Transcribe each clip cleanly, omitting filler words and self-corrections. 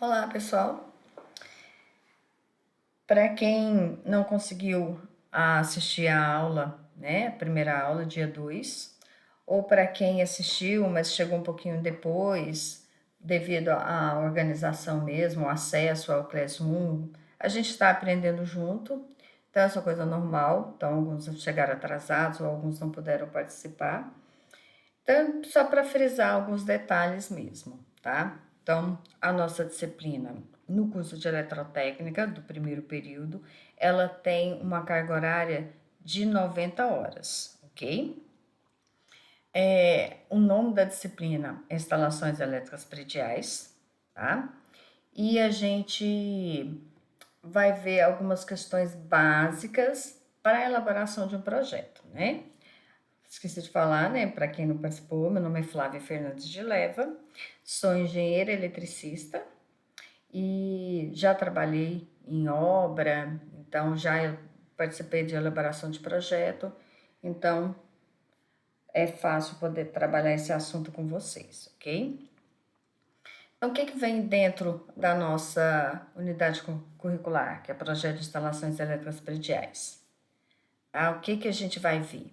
Olá, pessoal. Para quem não conseguiu assistir a aula, né, a primeira aula, dia 2, ou para quem assistiu, mas chegou um pouquinho depois, devido à organização mesmo, o acesso ao Classroom, a gente está aprendendo junto, então essa coisa normal. Então, alguns chegaram atrasados ou alguns não puderam participar. Então, só para frisar alguns detalhes mesmo, tá? Então, a nossa disciplina no curso de eletrotécnica do primeiro período, ela tem uma carga horária de 90 horas, ok? O nome da disciplina é Instalações Elétricas Prediais, tá? E a gente vai ver algumas questões básicas para a elaboração de um projeto, né? Esqueci de falar, né? Para quem não participou, meu nome é Flávia Fernandes de Leva, sou engenheira eletricista e já trabalhei em obra, então já participei de elaboração de projeto, então é fácil poder trabalhar esse assunto com vocês, ok? Então, o que vem dentro da nossa unidade curricular, que é Projeto de Instalações Elétricas Prediais? O que a gente vai ver?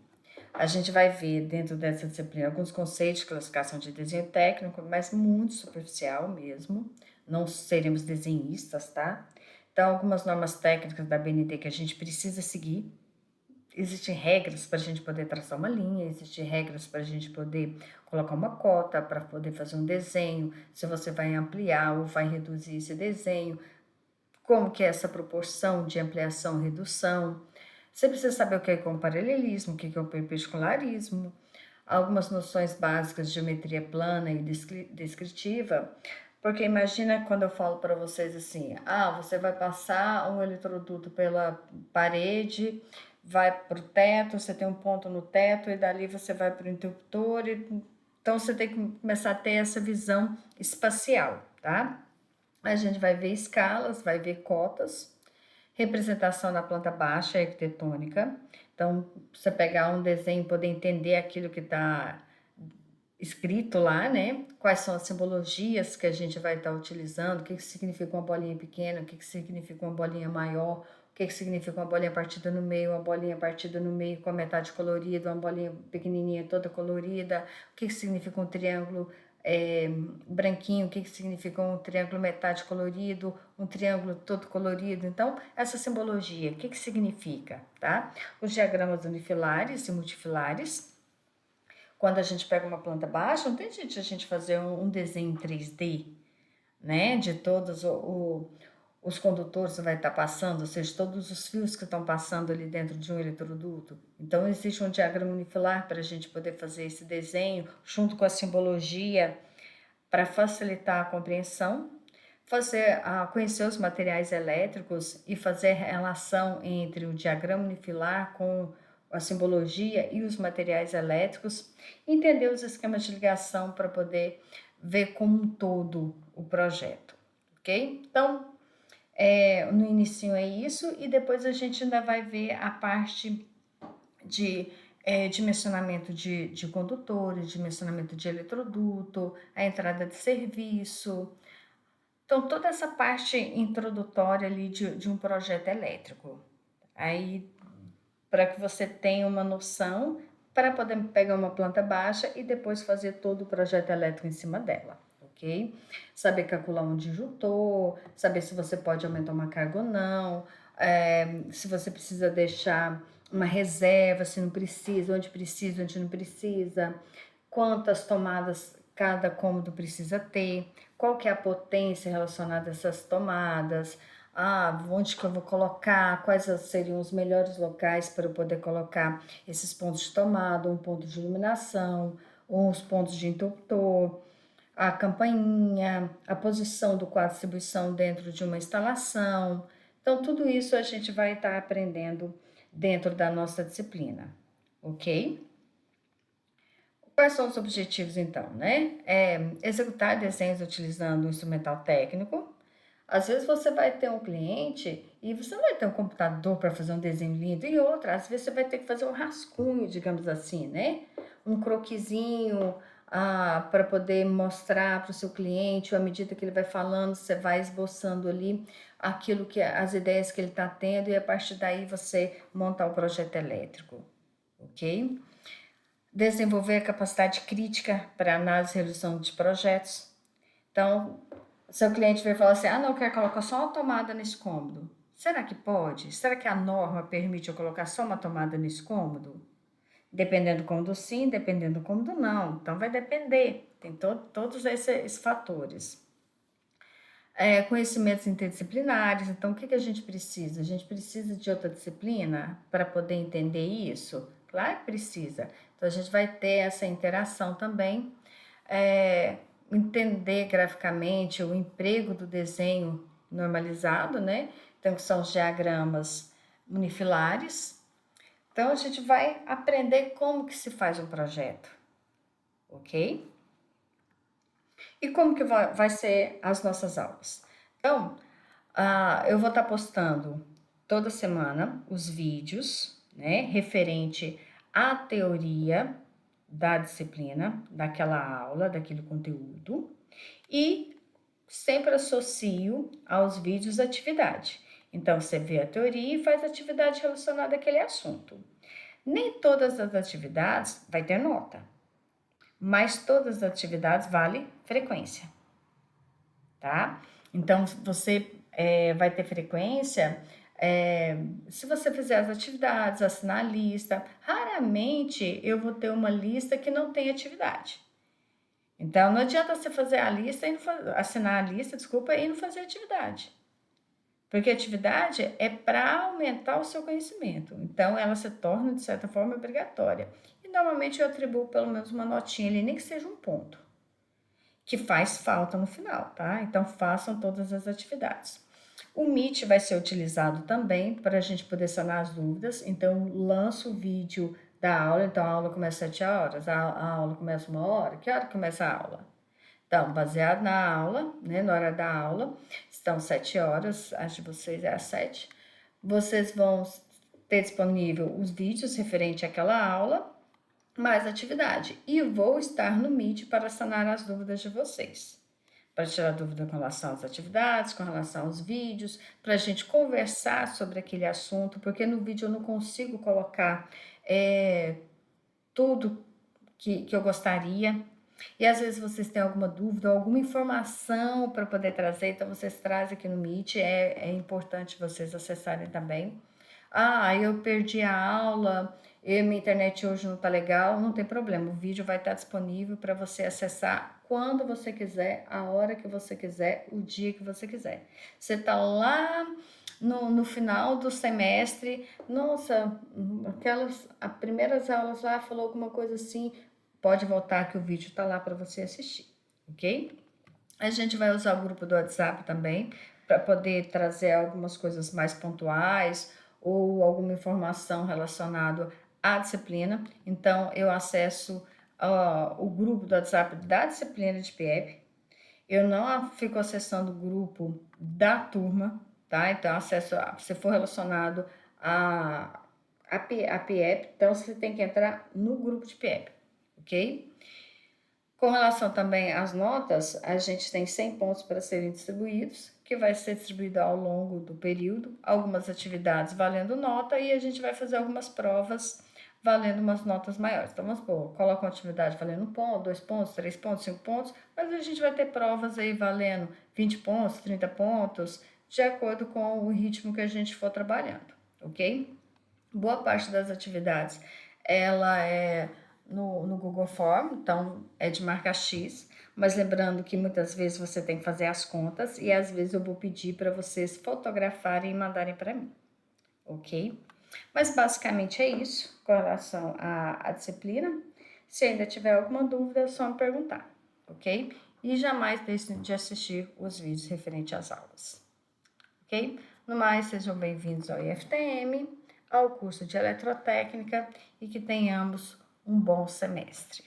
A gente vai ver dentro dessa disciplina alguns conceitos de classificação de desenho técnico, mas muito superficial mesmo. Não seremos desenhistas, tá? Então, algumas normas técnicas da BNT que a gente precisa seguir. Existem regras para a gente poder traçar uma linha, existem regras para a gente poder colocar uma cota, para poder fazer um desenho, se você vai ampliar ou vai reduzir esse desenho, como que é essa proporção de ampliação e redução. Você precisa saber o que é o paralelismo, o que é o perpendicularismo, algumas noções básicas de geometria plana e descritiva, porque imagina quando eu falo para vocês assim, você vai passar um eletroduto pela parede, vai para o teto, você tem um ponto no teto e dali você vai para o interruptor, então você tem que começar a ter essa visão espacial, tá? A gente vai ver escalas, vai ver cotas, representação na planta baixa e arquitetônica. Então, você pegar um desenho e poder entender aquilo que está escrito lá, né? Quais são as simbologias que a gente vai estar utilizando, o que significa uma bolinha pequena, o que significa uma bolinha maior, o que significa uma bolinha partida no meio, uma bolinha partida no meio com a metade colorida, uma bolinha pequenininha toda colorida, o que significa um triângulo branquinho, o que significa um triângulo metade colorido, um triângulo todo colorido. Então, essa simbologia, o que significa, tá? Os diagramas unifilares e multifilares. Quando a gente pega uma planta baixa, não tem jeito de a gente fazer um desenho em 3D, né? De todos os condutores que vai estar passando, ou seja, todos os fios que estão passando ali dentro de um eletroduto. Então, existe um diagrama unifilar para a gente poder fazer esse desenho, junto com a simbologia, para facilitar a compreensão, conhecer os materiais elétricos e fazer relação entre o diagrama unifilar com a simbologia e os materiais elétricos, entender os esquemas de ligação para poder ver como um todo o projeto, ok? Então, no início é isso, e depois a gente ainda vai ver a parte de dimensionamento de condutores, dimensionamento de eletroduto, a entrada de serviço. Então, toda essa parte introdutória ali de um projeto elétrico. Aí, para que você tenha uma noção, para poder pegar uma planta baixa e depois fazer todo o projeto elétrico em cima dela, ok? Saber calcular um disjuntor, saber se você pode aumentar uma carga ou não, se você precisa deixar uma reserva, se não precisa, onde não precisa, quantas tomadas cada cômodo precisa ter, qual que é a potência relacionada a essas tomadas, onde que eu vou colocar, quais seriam os melhores locais para eu poder colocar esses pontos de tomada, um ponto de iluminação, os pontos de interruptor, a campainha, a posição do quadro de distribuição dentro de uma instalação. Então, tudo isso a gente vai estar aprendendo dentro da nossa disciplina, ok? Quais são os objetivos, então, né? Executar desenhos utilizando um instrumental técnico. Às vezes você vai ter um cliente e você não vai ter um computador para fazer um desenho lindo, e outra, às vezes você vai ter que fazer um rascunho, digamos assim, né? Um croquisinho, para poder mostrar para o seu cliente, ou à medida que ele vai falando, você vai esboçando ali aquilo que as ideias que ele está tendo, e a partir daí você montar o projeto elétrico, ok? Desenvolver a capacidade crítica para análise e resolução de projetos. Então, seu cliente vai falar assim, não, eu quero colocar só uma tomada nesse cômodo. Será que pode? Será que a norma permite eu colocar só uma tomada nesse cômodo? Dependendo do cômodo sim, dependendo do cômodo não. Então, vai depender. Tem todos esses fatores. Conhecimentos interdisciplinares. Então, o que a gente precisa? A gente precisa de outra disciplina para poder entender isso? Claro que precisa. Então, a gente vai ter essa interação também. Entender graficamente o emprego do desenho normalizado, né? Então, que são os diagramas unifilares. Então, a gente vai aprender como que se faz um projeto, ok? E como que vai ser as nossas aulas? Então, eu vou estar postando toda semana os vídeos, né, referente à teoria da disciplina, daquela aula, daquele conteúdo, e sempre associo aos vídeos atividade. Então, você vê a teoria e faz atividade relacionada àquele assunto. Nem todas as atividades vai ter nota, mas todas as atividades vale frequência, tá? Então, você vai ter frequência se você fizer as atividades, assinar a lista. Raramente eu vou ter uma lista que não tem atividade. Então, não adianta você fazer a lista e assinar a lista, desculpa, e não fazer atividade. Porque a atividade é para aumentar o seu conhecimento. Então, ela se torna, de certa forma, obrigatória. E normalmente eu atribuo pelo menos uma notinha ali, nem que seja um ponto, que faz falta no final, tá? Então, façam todas as atividades. O Meet vai ser utilizado também para a gente poder sanar as dúvidas. Então, lanço o vídeo da aula. Então, a aula começa às 7 horas, a aula começa 1 hora. Que hora começa a aula? Então, baseado na aula, né, na hora da aula, estão 7 horas, acho que vocês é às 7. Vocês vão ter disponível os vídeos referente àquela aula, mais atividade. E vou estar no Meet para sanar as dúvidas de vocês. Para tirar dúvida com relação às atividades, com relação aos vídeos, para a gente conversar sobre aquele assunto, porque no vídeo eu não consigo colocar tudo que eu gostaria. E às vezes vocês têm alguma dúvida, alguma informação para poder trazer, então vocês trazem aqui no Meet, é importante vocês acessarem também. Eu perdi a aula, minha internet hoje não tá legal, não tem problema, o vídeo vai estar disponível para você acessar quando você quiser, a hora que você quiser, o dia que você quiser. Você tá lá no final do semestre, nossa, as primeiras aulas lá falou alguma coisa assim, pode voltar que o vídeo está lá para você assistir, ok? A gente vai usar o grupo do WhatsApp também para poder trazer algumas coisas mais pontuais ou alguma informação relacionada à disciplina. Então, eu acesso o grupo do WhatsApp da disciplina de PIEP. Eu não fico acessando o grupo da turma, tá? Então, acesso, se for relacionado a PIEP, então você tem que entrar no grupo de PIEP, ok? Com relação também às notas, a gente tem 100 pontos para serem distribuídos, que vai ser distribuído ao longo do período, algumas atividades valendo nota e a gente vai fazer algumas provas valendo umas notas maiores. Então, vamos supor, coloca uma atividade valendo 1 ponto, 2 pontos, 3 pontos, 5 pontos, mas a gente vai ter provas aí valendo 20 pontos, 30 pontos, de acordo com o ritmo que a gente for trabalhando, ok? Boa parte das atividades, ela é no Google Form, então é de marca X, mas lembrando que muitas vezes você tem que fazer as contas e às vezes eu vou pedir para vocês fotografarem e mandarem para mim, ok? Mas basicamente é isso com relação à disciplina. Se ainda tiver alguma dúvida, é só me perguntar, ok? E jamais deixe de assistir os vídeos referentes às aulas, ok? No mais, sejam bem-vindos ao IFTM, ao curso de Eletrotécnica e que tenhamos um bom semestre.